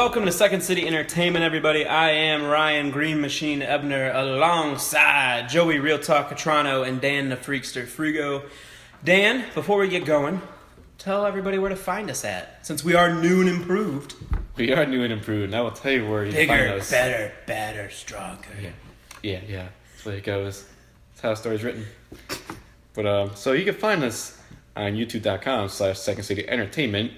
Welcome to Second City Entertainment, everybody. I am Ryan Green Machine Ebner alongside Joey Real Talk Catrano and Dan the Freakster Frigo. Dan, before we get going, tell everybody where to find us at, since we are new and improved. We are new and improved, and I will tell you where you can find us. Bigger, better, stronger. Yeah. That's the way it goes. That's how the story's written. But so you can find us on youtube.com/Second City Entertainment,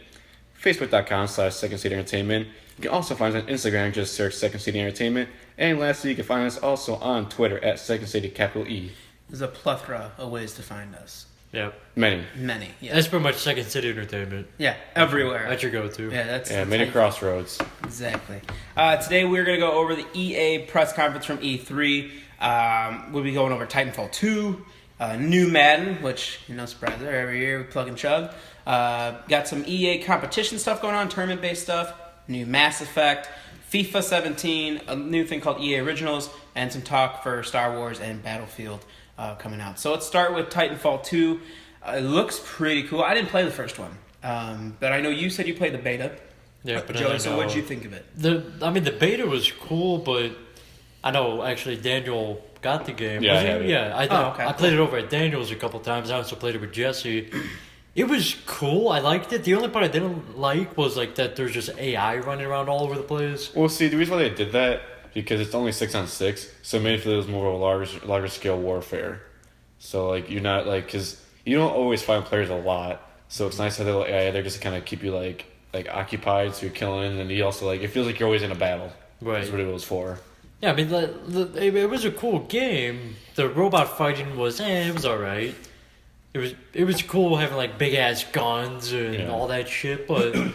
facebook.com/Second City Entertainment. You can also find us on Instagram, just search Second City Entertainment. And lastly, you can find us also on Twitter at Second City E. There's a plethora of ways to find us. Yep. Many, yeah. That's pretty much Second City Entertainment. Yeah, everywhere. That's your go-to. Yeah, many crossroads. Exactly. Today we're going to go over the EA press conference from E3. We'll be going over Titanfall 2, new Madden, which, no surprise there, every year we plug and chug. Got some EA competition stuff going on, tournament-based stuff, new Mass Effect, FIFA 17, a new thing called EA Originals, and some talk for Star Wars and Battlefield coming out. So let's start with Titanfall 2. It looks pretty cool. I didn't play the first one, but I know you said you played the beta. Yeah, but Joey, so what did you think of it? The beta was cool, but I know actually Daniel got the game. Yeah, I played it over at Daniel's a couple times. I also played it with Jesse. It was cool. I liked it. The only part I didn't like was like that there's just AI running around all over the place. Well, see, the reason why they did that, because it's only 6-on-6, so maybe it was more of a larger scale warfare. So, like, you're not, like, because you don't always find players a lot, so it's nice to have the AI there just to kind of keep you, like occupied, so you're killing, and you also, like, it feels like you're always in a battle. Right. That's what it was for. Yeah, I mean, it was a cool game. The robot fighting was, it was alright. It was cool having, like, big-ass guns and all that shit, but I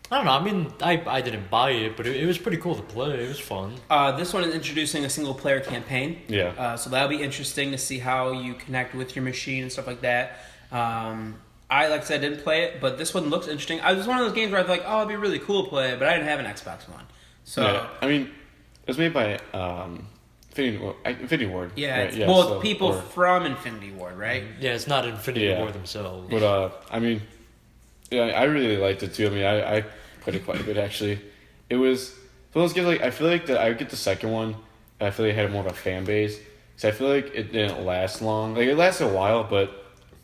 don't know. I mean, I didn't buy it, but it was pretty cool to play. It was fun. This one is introducing a single-player campaign. Yeah. So that'll be interesting to see how you connect with your machine and stuff like that. Like I said, didn't play it, but this one looks interesting. It was one of those games where I was like, it'd be really cool to play, but I didn't have an Xbox One. So, yeah. I mean, it was made by Infinity Ward. Yeah. Right? Well, people from Infinity Ward, right? Yeah, it's not Infinity War themselves. But, I mean, yeah, I really liked it too. I mean, I played it quite a bit, actually. It was, so those games, like, I feel like that I would get the second one, and I feel like it had more of a fan base. Because I feel like it didn't last long. Like, it lasted a while, but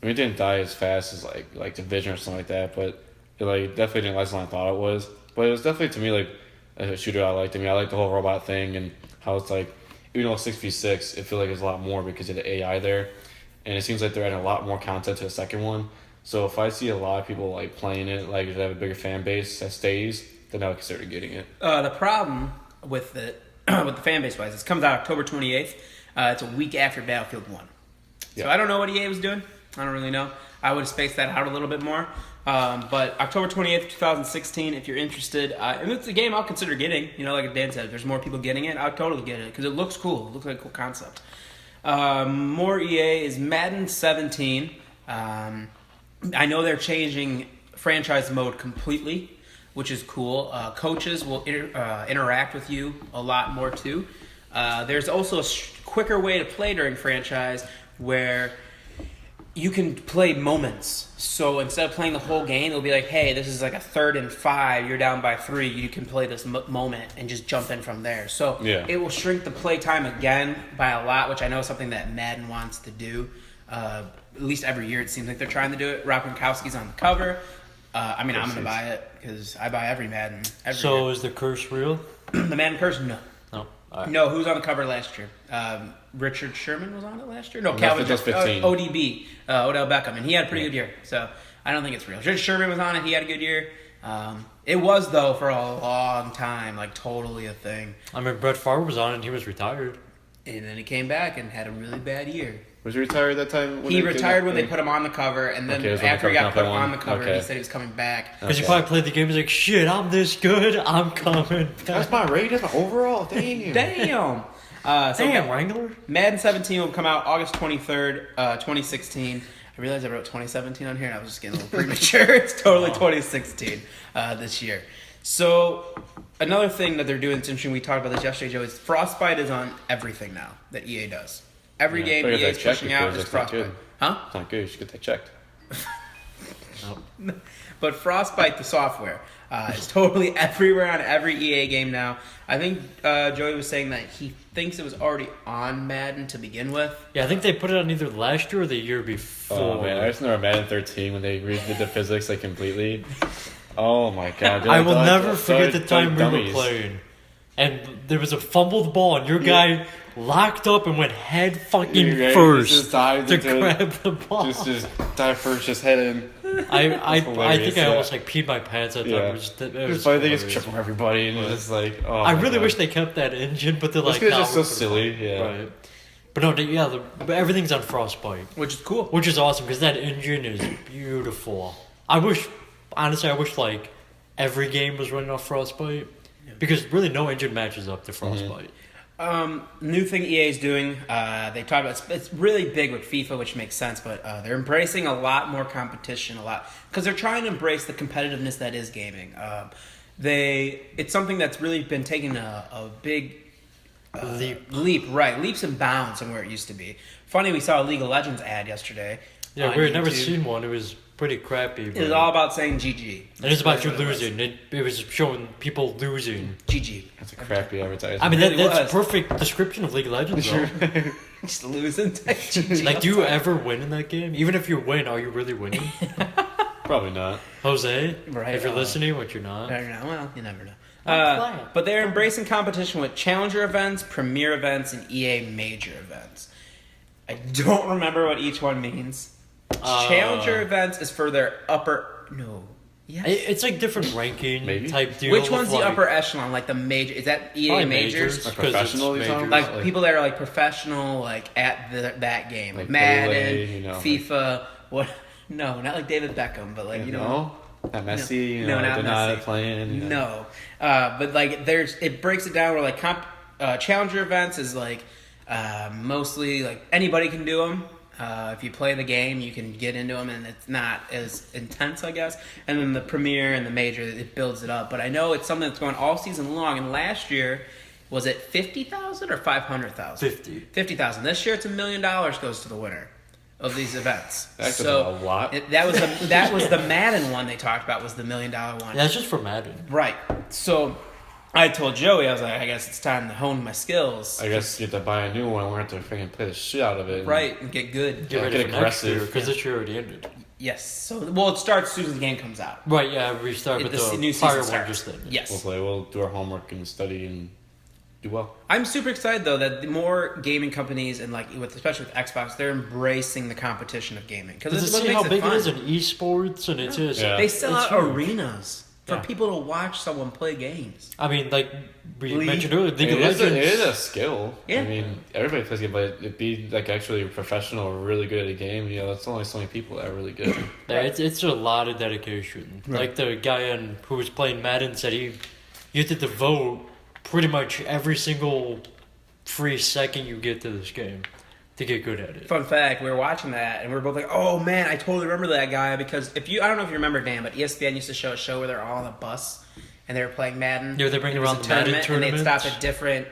I mean, it didn't die as fast as, like Division or something like that. But it, like, definitely didn't last as long as I thought it was. But it was definitely, to me, like, a shooter I liked. I mean, I liked the whole robot thing and how it's, like, even though it's 6v6, it feels like there's a lot more because of the AI there. And it seems like they're adding a lot more content to the second one. So if I see a lot of people, like, playing it, like, they have a bigger fan base that stays, then I would consider getting it. The problem with it, with the fan base wise, it comes out October 28th. It's a week after Battlefield 1. So I don't know what EA was doing. I don't really know. I would have spaced that out a little bit more. But October 28th, 2016, if you're interested, and it's a game I'll consider getting. Like Dan said, if there's more people getting it, I'll totally get it because it looks cool. It looks like a cool concept. More EA is Madden 17. I know they're changing franchise mode completely, which is cool. Coaches will interact with you a lot more too. There's also a quicker way to play during franchise where you can play moments. So instead of playing the whole game, it'll be like, hey, this is like a 3rd and 5, you're down by 3, you can play this moment and just jump in from there. So it will shrink the play time again by a lot, which I know is something that Madden wants to do. At least every year it seems like they're trying to do it. Rob Gronkowski's on the cover. I'm going to buy it because I buy every Madden. Every year. Is the curse real? The Madden curse? No. No. Right. No, who was on the cover last year? Richard Sherman was on it last year? No, Calvin Johnson. 15. ODB, Odell Beckham, and he had a pretty good year. So I don't think it's real. Richard Sherman was on it. He had a good year. It was, though, for a long time, like totally a thing. I mean, Brett Favre was on it and he was retired. And then he came back and had a really bad year. Was he retired that time? He retired when they put him on the cover, and then after he got put on the cover, he said he was coming back. Because he probably played the game, he's like, shit, I'm this good, I'm coming back. That's my rate, that's my overall, damn. Damn, Wrangler? Madden 17 will come out August 23rd, 2016. I realized I wrote 2017 on here, and I was just getting a little premature. It's totally 2016 this year. So, another thing that they're doing that's interesting, we talked about this yesterday, Joe, is Frostbite is on everything now that EA does. Every game EA is pushing out is Frostbite. Huh? It's not good. You should get that checked. Oh. But Frostbite, the software, is totally everywhere on every EA game now. I think Joey was saying that he thinks it was already on Madden to begin with. Yeah, I think they put it on either last year or the year before. Oh man, I just remember Madden 13 when they redid the physics like completely. Oh my god! I will never forget the time we were playing, and there was a fumbled ball, and your guy locked up and went head fucking first to grab the ball. Just dive first, just head in. I think I almost like peed my pants. I thought it was funny. They just trip over everybody, and it's like, oh. I really wish they kept that engine, but they're like, it's just so silly, yeah. Right. But no, everything's on Frostbite, which is cool, which is awesome because that engine is beautiful. I wish like every game was running off Frostbite because really no engine matches up to Frostbite. New thing EA is doing, they talk about it's really big with FIFA, which makes sense, but they're embracing a lot more competition, because they're trying to embrace the competitiveness that is gaming. It's something that's really been taking a big leaps and bounds from where it used to be. Funny, we saw a League of Legends ad yesterday. Yeah, we've never seen one. It was pretty crappy. It was all about saying GG. And it's about you losing. It was showing people losing. GG. That's a crappy advertisement. I mean, that's a perfect description of League of Legends, though. Just losing. GG. Like, do you ever win in that game? Even if you win, are you really winning? Probably not. Jose, right, if you're listening, which you're not. Well, you never know. But they're embracing competition with Challenger events, Premier events, and EA Major events. I don't remember what each one means. Challenger events is for their Yes. It's like different ranking type deal. Which one's the upper echelon? Like the major? Is that EA majors? Like professional, like people that are like professional, like at that game, like Madden, FIFA. What? No, not like David Beckham, but like not Messi. No, not they're Messi. Not playing. No, but like it breaks it down where like Challenger events is like mostly like anybody can do them. If you play the game, you can get into them, and it's not as intense, I guess. And then the Premier and the Major, it builds it up. But I know it's something that's going all season long. And last year, was it 50,000 or 500,000? 50,000. This year, it's $1 million goes to the winner of these events. That's a lot. That was the Madden one they talked about. Was the $1 million one? Yeah, that's just for Madden, right? So I told Joey, I was like, I guess it's time to hone my skills. I guess you have to buy a new one. We're going to have to freaking play the shit out of it. Right, and get good. Get aggressive. Because this year already ended. Yes. So, it starts as soon as the game comes out. Right, yeah, we start with the new season one just then. Yes. We'll do our homework and study and do well. I'm super excited, though, that the more gaming companies, and like especially with Xbox, they're embracing the competition of gaming. Because it's see how big it is in esports, and it's just... They sell out arenas. For people to watch someone play games. I mean, like we mentioned earlier, it is a skill. Yeah. I mean, everybody plays game, but it'd be like actually a professional or really good at a game. That's only so many people that are really good. Yeah, it's a lot of dedication. Right. Like the guy who was playing Madden said, you have to devote pretty much every single free second you get to this game to get good at it. Fun fact, we were watching that, and we were both like, oh man, I totally remember that guy, because I don't know if you remember, Dan, but ESPN used to show a show where they're all on a bus, and they were playing Madden. Yeah, they bring around the Madden tournament. And they'd stop at different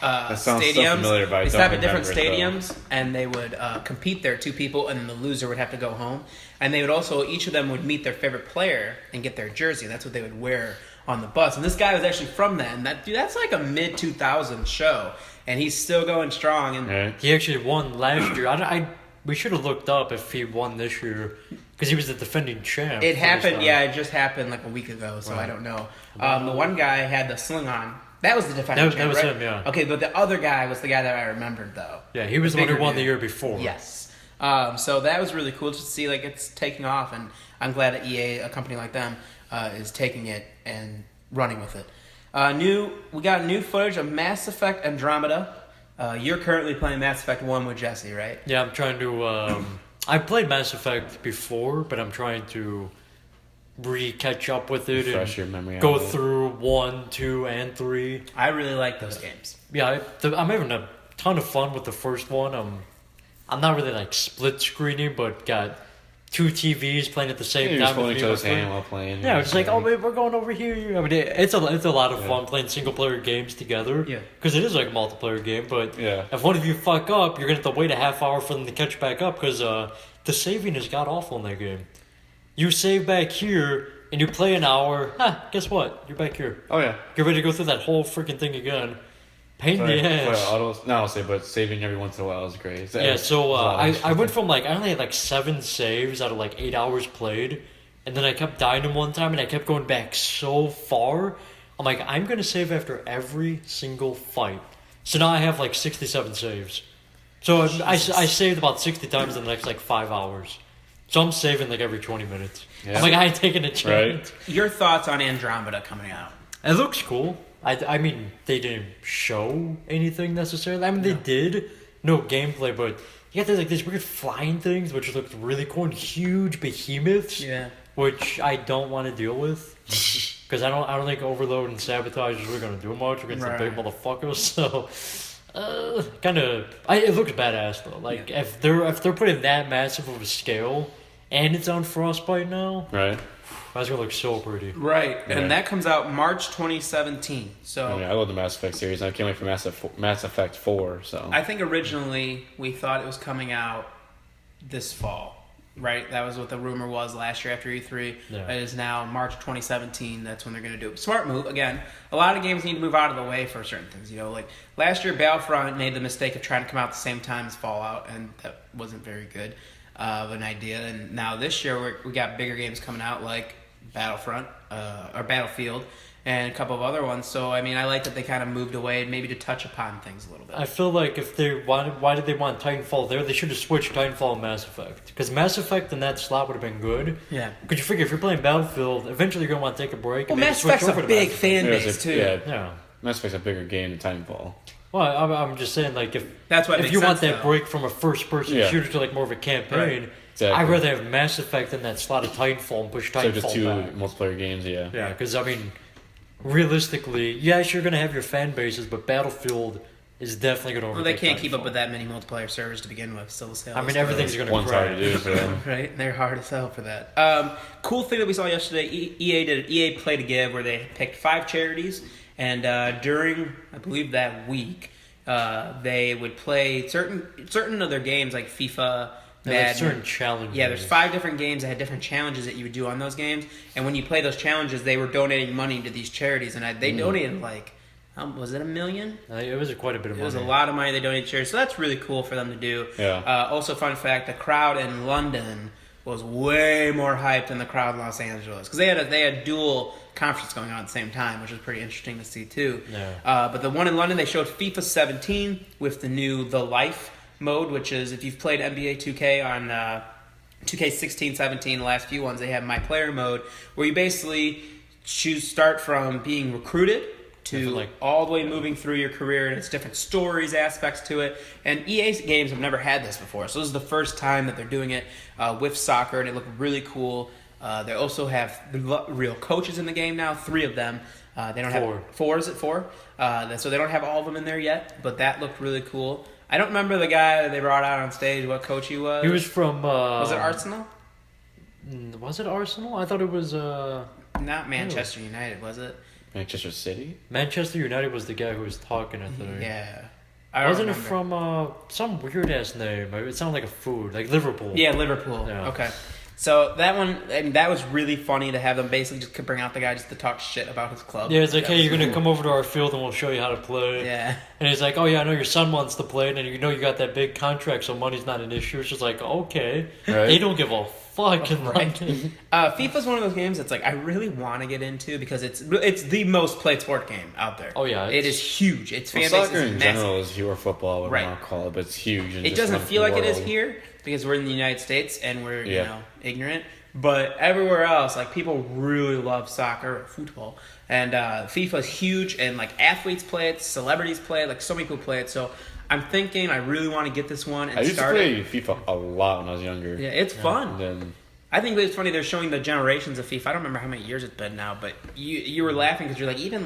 that sounds stadiums. So familiar, but they'd stop at different stadiums, and they would compete there, two people, and then the loser would have to go home. And they would also, each of them would meet their favorite player and get their jersey. That's what they would wear on the bus. And this guy was actually from that, and that's like a mid-2000s show. And he's still going strong. And he actually won last year. We should have looked up if he won this year, because he was the defending champ. It happened, it just happened like a week ago, so I don't know. The one guy had the sling on. That was the defending champ, that was right? him, yeah. Okay, but the other guy was the guy that I remembered, though. Yeah, he was the one who won the year before. Yes. So that was really cool to see, like, it's taking off, and I'm glad that EA, a company like them, is taking it and running with it. We got new footage of Mass Effect Andromeda. You're currently playing Mass Effect 1 with Jesse, right? Yeah, I'm trying to... I played Mass Effect before, but I'm trying to catch up with it. Refresh your memory. Go through 1, 2, and 3. I really like those games. Yeah, I'm having a ton of fun with the first one. I'm not really like split screening, but got 2 TVs playing at the same time. You're just holding each other's hand while playing. Yeah, it's like, babe, we're going over here. I mean, it's a lot of fun playing single player games together. Yeah. Because it is like a multiplayer game, but if one of you fuck up, you're going to have to wait a half hour for them to catch back up, because the saving has got awful in that game. You save back here, and you play an hour. Guess what? You're back here. Oh yeah. Get ready to go through that whole freaking thing again. Pain in the ass. But saving every once in a while is great. Yeah, so I went from I only had 7 saves out of 8 hours played, and then I kept dying in one time, and I kept going back so far. I'm like, I'm gonna save after every single fight. So now I have 67 saves. So I saved about 60 times in the next 5 hours. So I'm saving every 20 minutes. Yeah. I'm like, I ain't taking a chance. Right. Your thoughts on Andromeda coming out? It looks cool. I mean, they didn't show anything necessarily. I mean, they did. No gameplay, but you got these weird flying things, which looked really cool, and huge behemoths. Yeah. Which I don't want to deal with. Because I don't think Overload and Sabotage is really going to do much against the big motherfuckers. So, it looks badass though. If they're putting that massive of a scale, and it's on Frostbite now, right? That's gonna look so pretty. Right, and that comes out March 2017. So I love the Mass Effect series. I can't wait for Mass Effect 4. So I think originally we thought it was coming out this fall. Right, that was what the rumor was last year after E3. Yeah. It is now March 2017. That's when they're going to do it. Smart move. Again, a lot of games need to move out of the way for certain things. Last year, Battlefront made the mistake of trying to come out at the same time as Fallout, and that wasn't very good of an idea. And now this year, we got bigger games coming out like Battlefront or Battlefield, and a couple of other ones. So, I mean, I like that they kind of moved away maybe to touch upon things a little bit. I feel like if they wanted, why did they want Titanfall there? They should have switched Titanfall and Mass Effect. Because Mass Effect in that slot would have been good. Yeah. Because you figure if you're playing Battlefield, eventually you're going to want to take a break. Well, Mass Effect's a big fan base, too. Yeah. Mass Effect's a bigger game than Titanfall. Well, I'm just saying, if you want that break from a first-person shooter to more of a campaign... Right. Exactly. I'd rather have Mass Effect in that slot of Titanfall and push Titanfall back. So just 2 multiplayer games, yeah. Yeah, because, I mean, realistically, yes, you're going to have your fan bases, but Battlefield is definitely going to overtake Well, they can't Titanfall. keep up with that many multiplayer servers to begin with. Still the sales. I mean, everything's going to One's hard to do for them. Right? They're hard as hell for that. Cool thing that we saw yesterday, EA Play to Give, where they picked 5 charities, and during, I believe, that week, they would play certain of their games, like FIFA... Like certain challenges. Yeah, there's 5 different games that had different challenges that you would do on those games, and when you play those challenges, they were donating money to these charities, and they donated was it $1 million? It was quite a bit of money. It was a lot of money they donated to charities, so that's really cool for them to do. Yeah. Also, fun fact: the crowd in London was way more hyped than the crowd in Los Angeles because they had dual conference going on at the same time, which was pretty interesting to see too. Yeah. But the one in London, they showed FIFA 17 with the new The Life mode, which is if you've played NBA 2K on 2K16, 17, the last few ones, they have My Player mode, where you basically start from being recruited to all the way moving through your career, and it's different stories, aspects to it. And EA games have never had this before, so this is the first time that they're doing it with soccer, and it looked really cool. They also have real coaches in the game now, 3 of them. They don't 4. have 4. Is it 4? So they don't have all of them in there yet, but that looked really cool. I don't remember the guy that they brought out on stage, what coach he was. He was from... was it Arsenal? Was it Arsenal? I thought it was... Not Manchester United, was it? Manchester City? Manchester United was the guy who was talking, I think. Yeah. Wasn't it from some weird-ass name? It sounded like a food, like Liverpool. Yeah, Liverpool. Yeah. Okay. So that one, I mean, that was really funny to have them basically just bring out the guy just to talk shit about his club. Yeah, it's like, hey, you're going to come over to our field and we'll show you how to play. Yeah. And he's like, oh yeah, I know your son wants to play, and you know you got that big contract, so money's not an issue. It's just like, okay. Right. They don't give a fuck. Right. FIFA's one of those games that's I really want to get into because it's the most played sport game out there. Oh yeah. It is huge. It's fan base soccer is in massive. general is your football, whatever you want to call it, but it's huge. It doesn't feel like it is here because we're in the United States and we're, ignorant. But everywhere else, people really love soccer or football. And FIFA is huge, and, athletes play it, celebrities play it, so many people play it. So I'm thinking I really want to get this one and start it. I used to play FIFA a lot when I was younger. Yeah, it's fun. I think it's funny they're showing the generations of FIFA. I don't remember how many years it's been now, but you were laughing because you're even,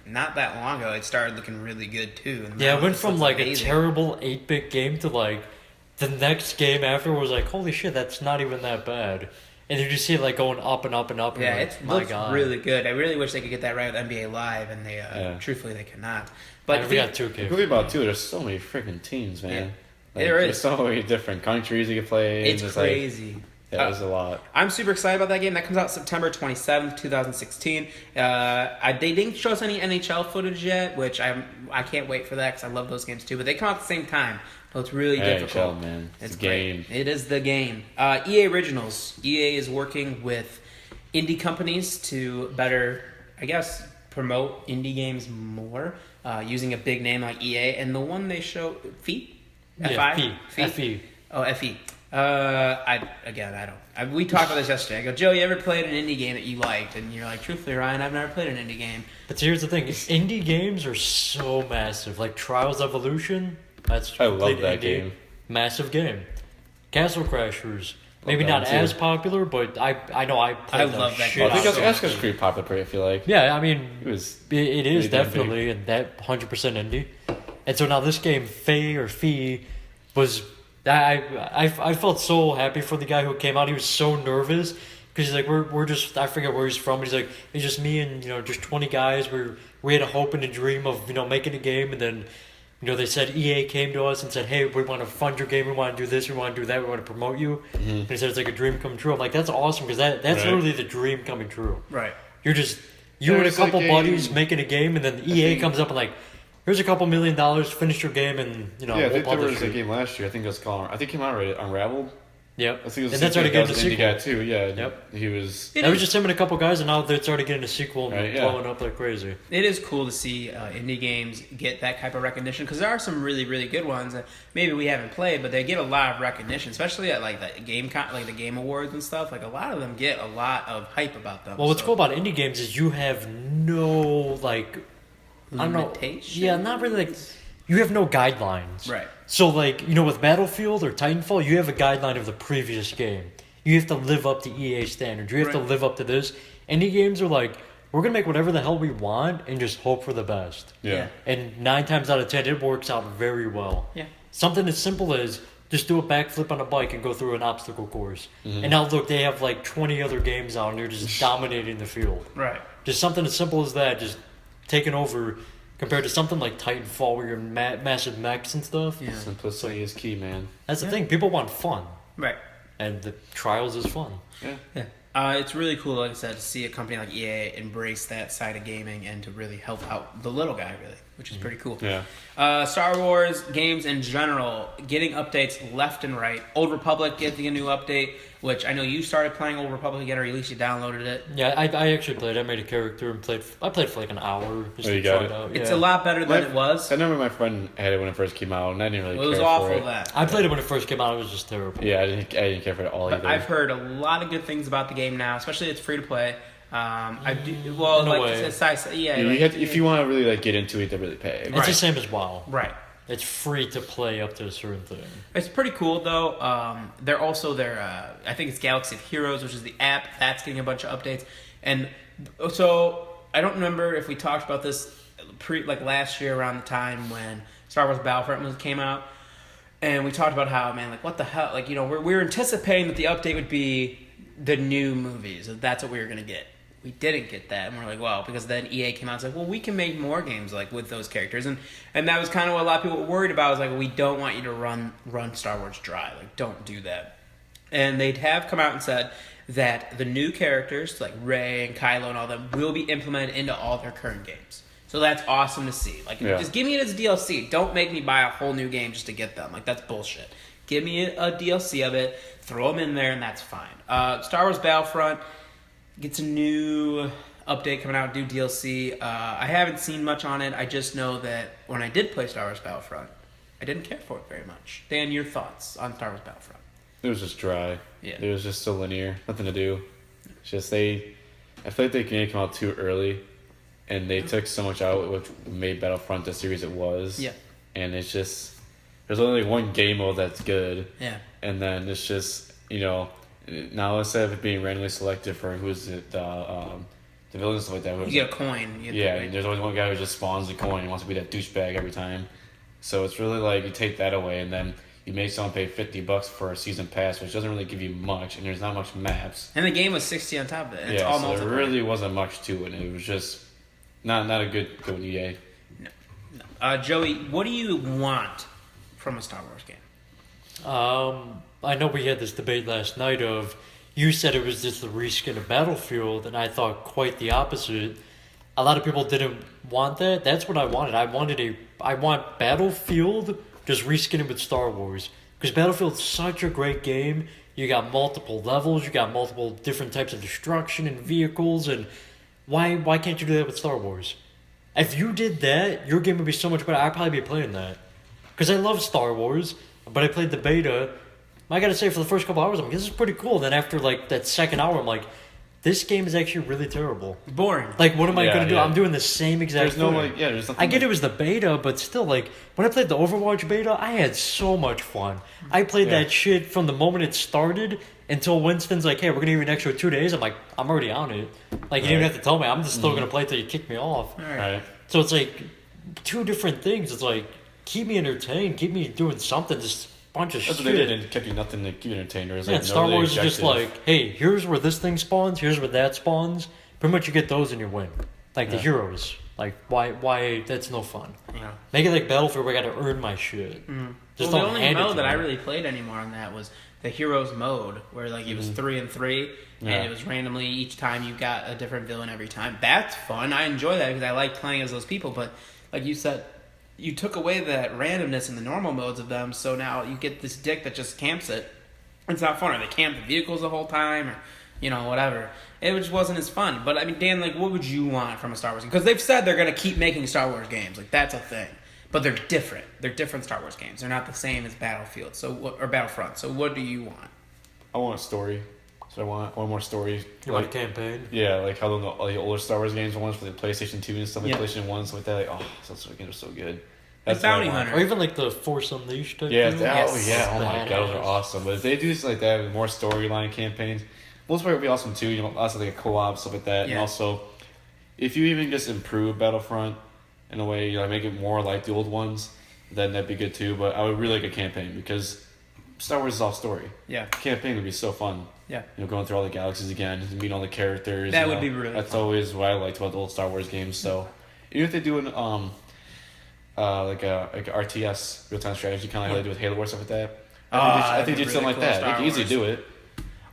not that long ago, it started looking really good, too. And it went from, a terrible 8-bit game to, the next game after was holy shit, that's not even that bad. And you just see it going up and up and up. Yeah, it looks really good. I really wish they could get that right with NBA Live, and they truthfully they cannot. But we got 2K. Really about there's so many freaking teams, man. Yeah. There's so many different countries you can play. It's crazy. That was a lot. I'm super excited about that game. That comes out September 27th, 2016. They didn't show us any NHL footage yet, which I can't wait for that because I love those games too. But they come out at the same time, so it's really difficult. NHL, man. It's a game. Great. It is the game. EA Originals. EA is working with indie companies to better, I guess, promote indie games more using a big name like EA. And the one they show, FE? FE. Oh, FE. We talked about this yesterday. I go, Joe, you ever played an indie game that you liked? And you're like, truthfully, Ryan, I've never played an indie game. But here's the thing: indie games are so massive. Like Trials Evolution, I love that game. Massive game. Castle Crashers, maybe that not too. as popular, but I know I played I love that shit. game. I think that's pretty popular. I feel like. Yeah, I mean, It is really definitely, big. and that 100% indie. And so now this game, Fee, was. I felt so happy for the guy who came out. He was so nervous because he's like, we're just, I forget where he's from. But he's like, it's just me and just 20 guys. We had a hope and a dream of making a game, and then they said EA came to us and said, hey, we want to fund your game. We want to do this. We want to do that. We want to promote you. Mm-hmm. And he said it's like a dream come true. I'm like, that's awesome because that's Right. literally the dream coming true. Right. You're just you and a There's a couple game- buddies making a game, and then EA think- comes up and like, here's a couple $1 million. Finish your game, and Yeah, I we'll think there publish was a it. game last year. I think it was called. I think it came out already. Unraveled. Yep. I think it was. And that's already getting a indie sequel. guy too. Yeah. Yep. He was. That was just him and a couple guys, and now it's already getting a sequel and Right, yeah. blowing up like crazy. It is cool to see indie games get that type of recognition because there are some really, really good ones that maybe we haven't played, but they get a lot of recognition, especially at like the the Game Awards and stuff. Like a lot of them get a lot of hype about them. Well, what's cool about indie games is you have no like, I don't know, Limitations? yeah, not really like, you have no guidelines. Right. So like with Battlefield or Titanfall, you have a guideline of the previous game. You have to live up to EA standards. You have to Right. live up to this. Indie games are like, we're gonna make whatever the hell we want and just hope for the best. Yeah. And 9 times out of 10, it works out very well. Yeah. Something as simple as just do a backflip on a bike and go through an obstacle course. Mm-hmm. And now look, they have like 20 other games out and they're just dominating the field. Right. Just something as simple as that, just taking over compared to something like Titanfall where you're massive mechs and stuff. Yeah. Simplicity is key, man. That's the thing. People want fun. Right. And the Trials is fun. Yeah. Yeah. It's really cool, like I said, to see a company like EA embrace that side of gaming and to really help out the little guy, really, which is pretty cool. Yeah. Star Wars games in general, getting updates left and right. Old Republic getting a new update, which I know you started playing Old Republic again, or at least you downloaded it. Yeah, I actually played. I made a character and played. I played for like an hour. Just Oh, to you got try it? out. It's Yeah. a lot better than it was. I remember my friend had it when it first came out, and I didn't really It was care awful, for it. that. I played it when it first came out. It was just terrible. Yeah, I didn't care for it at all But either. I've heard a lot of good things about the game now, especially it's free to play. I do well, In a like way. it's size, yeah. You like- have to, if you want to really get into it, to really pay. It's Right. the same as WoW. right. It's free to play up to a certain thing. It's pretty cool though. They're also I think it's Galaxy of Heroes, which is the app that's getting a bunch of updates. And so I don't remember if we talked about this last year around the time when Star Wars Battlefront came out, and we talked about how what the hell, we were anticipating that the update would be the new movies. That's what we were gonna get. We didn't get that, and we're like, well, because then EA came out and said, well, we can make more games with those characters, and that was kind of what a lot of people were worried about. Was like, we don't want you to run Star Wars dry, don't do that. And they'd have come out and said that the new characters like Rey and Kylo and all them will be implemented into all their current games. So that's awesome to see. Just give me it as DLC. Don't make me buy a whole new game just to get them. That's bullshit. Give me a DLC of it, throw them in there, and that's fine. Star Wars Battlefront gets a new update coming out, new DLC. I haven't seen much on it. I just know that when I did play Star Wars Battlefront, I didn't care for it very much. Dan, your thoughts on Star Wars Battlefront? It was just dry. Yeah. It was just so linear. Nothing to do. It's just I feel like they came out too early, and they took so much out, which made Battlefront the series it was. Yeah. And it's just, there's only one game mode that's good. Yeah. And then it's just, now instead of it being randomly selected for who's it, the villains and stuff like that. You get a coin. You get Yeah, the and there's always one guy who just spawns the coin and wants to be that douchebag every time. So it's really like you take that away and then you make someone pay $50 for a season pass, which doesn't really give you much, and there's not much maps. And the game was 60 on top of it. And it's all so multiplayer. there really wasn't much to it. It was just not a good EA. No. Joey, what do you want from a Star Wars game? I know we had this debate last night of you said it was just the reskin of Battlefield, and I thought quite the opposite. A lot of people didn't want that. That's what I wanted. I want Battlefield just reskinned with Star Wars, because Battlefield's such a great game. You got multiple levels, you got multiple different types of destruction and vehicles, and why can't you do that with Star Wars? If you did that, your game would be so much better. I'd probably be playing that. Because I love Star Wars, but I played the beta. I gotta say, for the first couple hours, I'm like, this is pretty cool. Then after, like, that second hour, I'm like, this game is actually really terrible. Boring. Like, what am I gonna do? I'm doing the same exact thing. There's nothing. I get it was the beta, but still, like, when I played the Overwatch beta, I had so much fun. I played that shit from the moment it started until Winston's like, hey, we're gonna give you an extra 2 days. I'm like, I'm already on it. Like, you didn't even have to tell me. I'm just still gonna play till you kick me off. All right. So it's like two different things. It's like, keep me entertained, keep me doing something, just a bunch of shit. That's what they did, and kept you nothing to keep you entertained. Or Yeah, Star Wars is just like, hey, here's where this thing spawns, here's where that spawns. Pretty much you get those and you win. Like the heroes. Like, why, that's no fun. Yeah. Make it like Battlefield where I gotta earn my shit. Just Well, the don't only hand it mode to that me. I really played anymore on that was the Heroes mode, where like it was 3 and 3, and it was randomly each time you got a different villain every time. That's fun. I enjoy that because I like playing as those people. But like you said, you took away that randomness in the normal modes of them, so now you get this dick that just camps it. It's not fun. Or they camp the vehicles the whole time, or whatever. It just wasn't as fun. But I mean, Dan, like, what would you want from a Star Wars game? Because they've said they're gonna keep making Star Wars games. Like, that's a thing. But they're different. They're different Star Wars games. They're not the same as Battlefield. Or Battlefront. So what do you want? I want a story. So I want one more story. You want a campaign? Yeah, like how the older Star Wars games, ones for the PlayStation 2 and stuff, like PlayStation 1 and stuff like that. Like, those games are so good. That's Bounty Hunter. Or even like the Force Unleashed type Yeah, thing? oh my god, those are awesome. But if they do something like that with more storyline campaigns, multiplayer would be awesome too. Also like a co-op, stuff like that. And also, if you even just improve Battlefront in a way, make it more like the old ones, then that'd be good too. But I would really like a campaign because Star Wars is all story. Yeah. Campaign would be so fun. Yeah. Going through all the galaxies again, meeting all the characters. That would be really That's fun. always what I liked about the old Star Wars games. So, even if they do an like a RTS real time strategy, kind of like how they do with Halo or stuff like that. I think they did something like that. They can easily do it.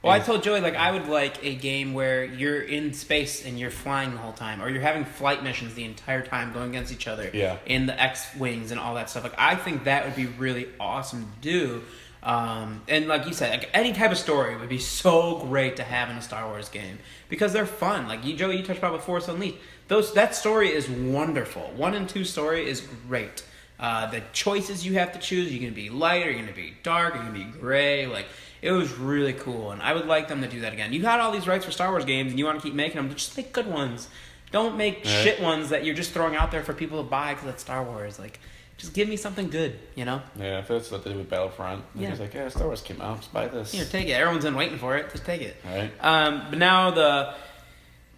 Well, I told Joey, I would like a game where you're in space and you're flying the whole time, or you're having flight missions the entire time going against each other in the X-Wings and all that stuff. Like, I think that would be really awesome to do. And like you said, like, any type of story would be so great to have in a Star Wars game because they're fun. Like, Joey, you touched about with Force Unleashed. That story is wonderful. 1 and 2 story is great. The choices you have to choose, you're going to be light, or you're going to be dark, or you're going to be gray. Like, it was really cool, and I would like them to do that again. You got all these rights for Star Wars games, and you want to keep making them, but just make good ones. Don't make shit ones that you're just throwing out there for people to buy because it's Star Wars. Like, just give me something good, Yeah, if that's what they did with Battlefront. It's like, Star Wars came out, just buy this. Here, take it. Everyone's been waiting for it. Just take it. All right. But now the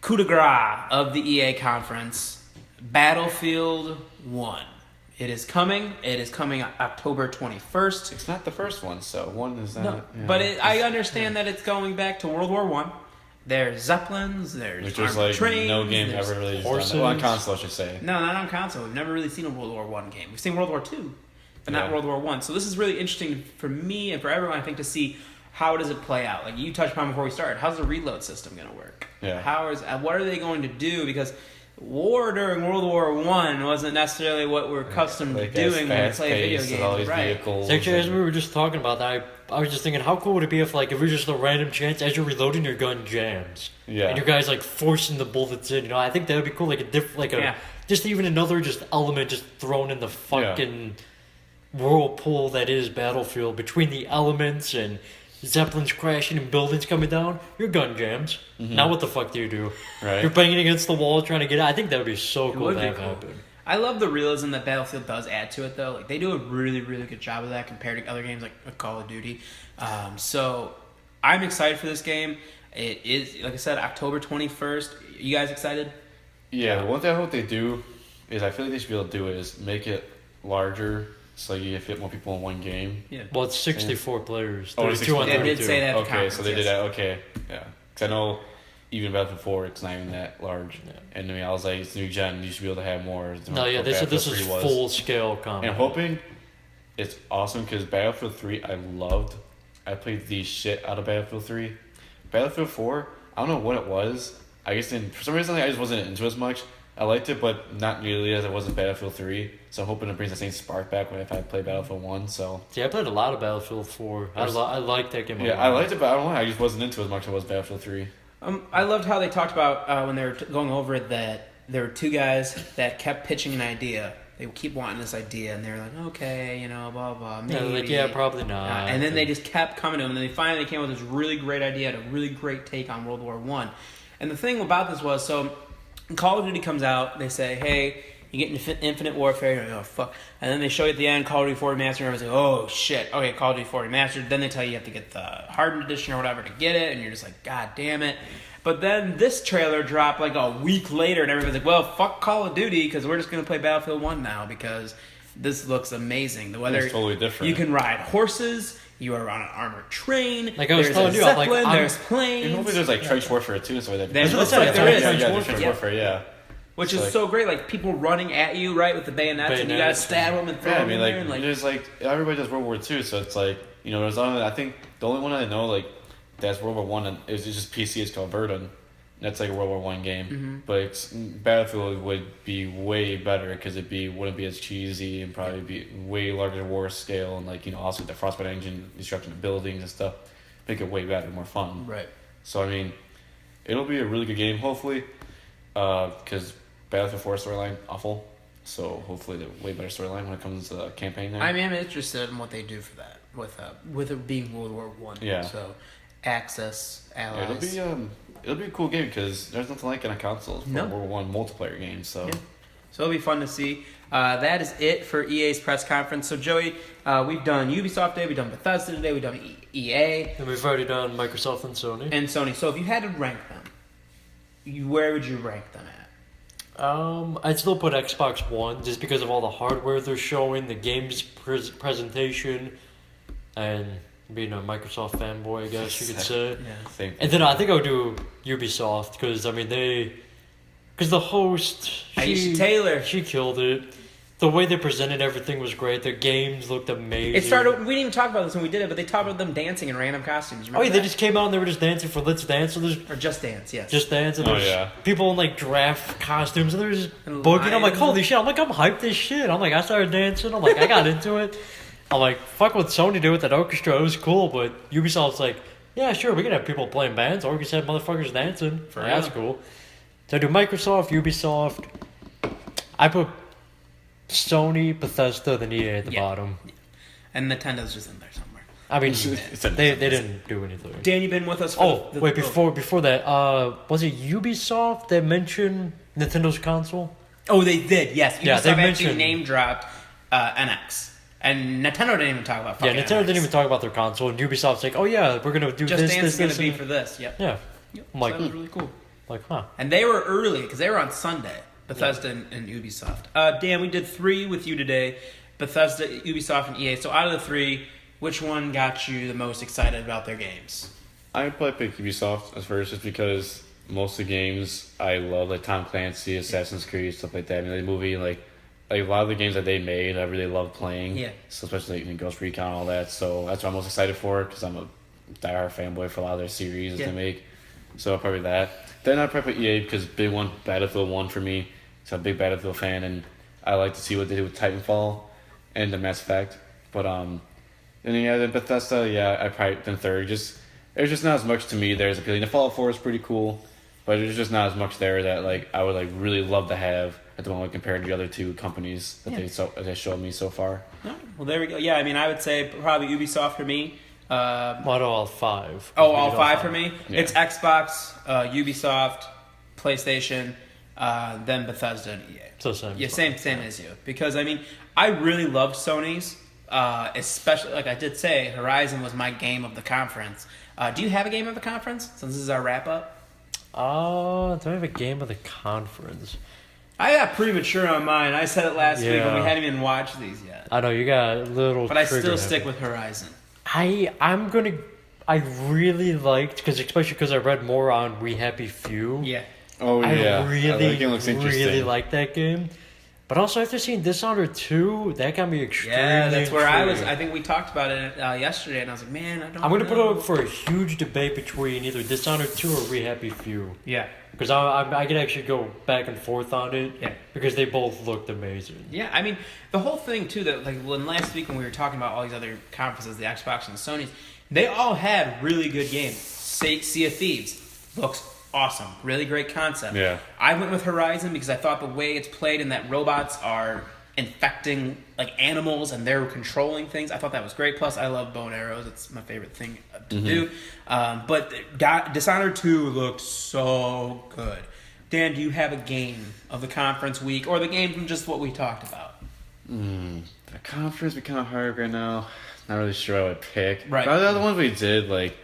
coup de grace of the EA conference, Battlefield 1. It is coming. It is coming October 21st. It's not the first one, so one is no, but I understand that it's going back to World War One. There's Zeppelins. There's armored trains. No game ever really done that. Well, on console, I should say. No, not on console. We've never really seen a World War One game. We've seen World War Two, but not World War One. So this is really interesting for me and for everyone, I think, to see how does it play out. Like you touched upon before we started, how's the reload system going to work? Yeah. What are they going to do? Because war during World War One wasn't necessarily what we're accustomed to doing when we play video games, right? Actually, as we were just talking about that, I was just thinking, how cool would it be if it was just a random chance as you're reloading your gun jams, and your guys forcing the bullets in. I think that would be cool, just even another element just thrown in the fucking whirlpool that is Battlefield between the elements and Zeppelins crashing and buildings coming down, your gun jams. Now what the fuck do you do? Right. You're banging against the wall trying to get out. I think that would be so cool to have happen. I love the realism that Battlefield does add to it, though. Like, they do a really, really good job of that compared to other games like Call of Duty. So I'm excited for this game. It is, like I said, October 21st. You guys excited? Yeah, the one thing I hope they do is I feel like they should be able to do is make it larger so you fit more people in one game. Yeah. Well, it's 64 players. Oh, it's 64. They did say that. Okay, so they did that. Okay, yeah. Because I know even Battlefield 4, it's not even that large. Yeah. And I was like, it's new gen. You should be able to have more. No, yeah, they said this is full scale combat. And I'm hoping it's awesome because Battlefield 3 I loved. I played the shit out of Battlefield 3. Battlefield 4, I don't know what it was. I guess for some reason I just wasn't into it as much. I liked it, but not nearly as I was in Battlefield 3. So I'm hoping it brings the same spark back when if I play Battlefield 1. So Yeah, I played a lot of Battlefield 4. I liked that game a lot. yeah, I liked it, but I don't know. I just wasn't into it as much as I was Battlefield 3. I loved how they talked about when they were going over it that there were two guys that kept pitching an idea. They would keep wanting this idea, and they're like, okay, you know, blah, blah, maybe. Yeah, like, yeah, probably not. And then they just kept coming to them, and then they finally came up with this really great idea, had a really great take on World War I. And the thing about this was, so Call of Duty comes out, they say, hey, you get Infinite Warfare, you're like, oh, fuck. And then they show you at the end Call of Duty 4 Remastered, and everyone's like, oh, shit, okay, Call of Duty 4 Remastered. Then they tell you you have to get the Hardened Edition or whatever to get it, and you're just like, god damn it. But then this trailer dropped like a week later, and everybody's like, well, fuck Call of Duty, because we're just going to play Battlefield 1 now, because this looks amazing. The weather, it's totally different. You can ride horses, you are on an armored train, like I was there's telling a you, I'm Zeppelin, like, there's planes. And hopefully there's like trench warfare too, so that There is trench warfare, yeah. Which So, is like, so great, like people running at you, right, with the bayonets, and you gotta stab them and throw yeah, I them mean, in like, there. And, like, there's like everybody does World War II, so it's like, you know, there's only, I think the only one I know like that's World War One is just PC is called Verdun. That's like a World War One game, Mm-hmm. but Battlefield would be way better because wouldn't be as cheesy and probably be way larger war scale and like, you know, also the Frostbite engine, destruction of buildings and stuff, make it way better, more fun. right. So I mean, it'll be a really good game hopefully, because Battlefield 4 storyline awful, so hopefully the way better storyline when it comes to campaign there. I mean, I'm interested in what they do for that with it being World War One. Yeah. So, access allies. It'll be a cool game because there's nothing like it on consoles for No. a World War One multiplayer game. So. Yeah. So it'll be fun to see. That is it for EA's press conference. So Joey, we've done Ubisoft Day, we've done Bethesda today, we've done EA, And we've already done Microsoft and Sony. and Sony. So if you had to rank them, where would you rank them at? I'd still put Xbox One just because of all the hardware they're showing, the game's presentation, and being a Microsoft fanboy, I guess you could say. Yeah. Same. And then I think I would do Ubisoft because I mean because the host Aisha Taylor. she killed it. The way they presented everything was great. Their games looked amazing. It started. We didn't even talk about this when we did it, but they talked about them dancing in random costumes. Oh Remember yeah, they that? just came out and they were just dancing for Let's Dance. So there's Or Just Dance, yes. Just Dance and Oh, there's yeah. people in like giraffe costumes and there's And boogie. I'm like, lions. holy shit! I'm like, I'm hyped as shit. I'm like, I started dancing. I'm like, I got into it. I'm like, fuck what Sony did with that orchestra. It was cool, but Ubisoft's like, yeah, sure, we can have people playing bands, or we can have motherfuckers dancing. For Like, that's real. cool. So I do Microsoft, Ubisoft. I put Sony, Bethesda, then EA at the Yeah. bottom. And Nintendo's just in there somewhere. I mean, It's they didn't do anything. Dan, you been with us? For Oh, the- wait, before that, was it Ubisoft that mentioned Nintendo's console? Oh, they did. Yes. Yeah, Ubisoft they actually mentioned- name dropped NX, and Nintendo didn't even talk about. Yeah, fucking Nintendo NX. didn't even talk about their console, and Ubisoft's like, oh yeah, we're gonna do Just this, Dance this, is going this, to be and- for this. Yep. yeah. Yep. I'm like, so that was really cool. like, huh? And they were early because they were on Sunday. Bethesda and Ubisoft. Dan, we did 3 with you today. Bethesda, Ubisoft, and EA. So out of the 3, which one got you the most excited about their games? I would probably pick Ubisoft as first just because most of the games I love, like Tom Clancy, Assassin's Creed, stuff like that. I mean, the movie, like a lot of the games that they made, I really love playing. Yeah. So especially like, Ghost Recon and all that. So that's what I'm most excited for because I'm a diehard fanboy for a lot of their series Yeah. they make. So probably that. Then I'd probably put EA because big one, Battlefield 1 for me. So I'm a big Battlefield fan and I like to see what they do with Titanfall and the Mass Effect. But and then Bethesda, yeah, I probably then third. There's just not as much to me there as appealing. The Fallout 4 is pretty cool, but there's just not as much there that like I would like really love to have at the moment compared to the other 2 companies that they showed me so far. Oh, well, there we go. Yeah, I mean, I would say probably Ubisoft for me. Well, all 5. Oh, all 5 for me? Yeah. It's Xbox, Ubisoft, PlayStation, then Bethesda and EA. So same. Yeah, same as you. Because, I mean, I really loved Sony's, especially, like I did say, Horizon was my game of the conference. Do you have a game of the conference, since this is our wrap-up? Do I have a game of the conference? I got premature on mine. I said it last week when we Yeah. hadn't even watched these yet. I know you got a little. But I trigger still happy. stick with Horizon. I'm gonna. I really liked especially because I read more on We Happy Few. Yeah. Oh I yeah, really, that game looks interesting. really like that game. But also after seeing Dishonored 2, that got me extremely that's where I was. intrigued. I think we talked about it yesterday, and I was like, man, I don't I'm going to know. put up for a huge debate between either Dishonored 2 or We Happy Few. Yeah. Because I could actually go back and forth on it. Yeah. Because they both looked amazing. Yeah, I mean, the whole thing, too, that like when last week when we were talking about all these other conferences, the Xbox and the Sony's, they all had really good games. Sea of Thieves looks awesome. Really great concept. Yeah. I went with Horizon because I thought the way it's played and that robots are infecting like animals and they're controlling things. I thought that was great. Plus, I love bow and arrows. It's my favorite thing to do. But Dishonored 2 looked so good. Dan, do you have a game of the conference week or the game from just what we talked about? The conference be kind of hard right now. Not really sure I would pick. Right. But the other ones we did, like,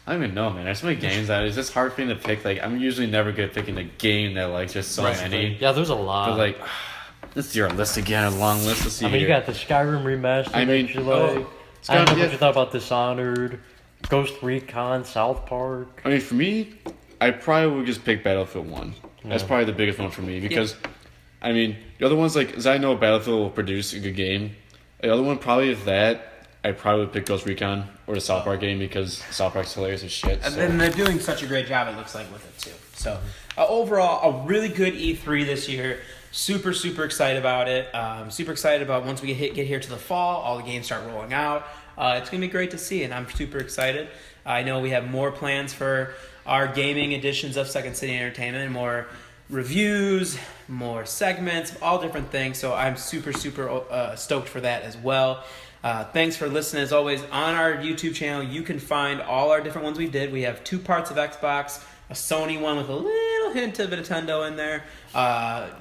I don't even know, man. There's so many games that it's just hard for me to pick. Like, I'm usually never good at picking a game that, like, just so many. Yeah, there's a lot. But, like, let's see our list again, a long list. Let's see I mean, you here. got the Skyrim remastered. I mean, that you like. it's I don't know gonna what be you thought about Dishonored, Ghost Recon, South Park. I mean, for me, I probably would just pick Battlefield 1. That's probably the biggest one for me because, I mean, the other ones, like, as I know Battlefield will produce a good game. The other one probably is that. I probably would pick Ghost Recon or the South Park game because South Park's hilarious as shit. And So. then they're doing such a great job, it looks like, with it, too. So, overall, a really good E3 this year. Super, super excited about it. Super excited about once we get here to the fall, all the games start rolling out. It's going to be great to see, and I'm super excited. I know we have more plans for our gaming editions of Second City Entertainment, more reviews, more segments, all different things. So I'm super, super stoked for that as well. Thanks for listening. As always, on our YouTube channel, you can find all our different ones we did. We have 2 parts of Xbox, a Sony one with a little hint of Nintendo in there,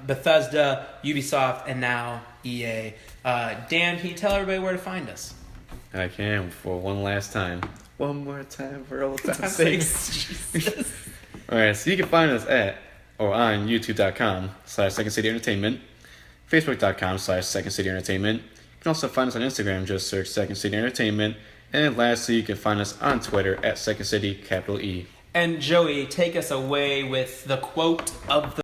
Bethesda, Ubisoft, and now EA. Dan, can you tell everybody where to find us? I can for one last time. One more time for old time's sake. Alright, so you can find us on youtube.com/Second City Entertainment, facebook.com/Second City Entertainment. You can also find us on Instagram, just search Second City Entertainment. And lastly, you can find us on Twitter @Second City, capital E. And Joey, take us away with the quote of the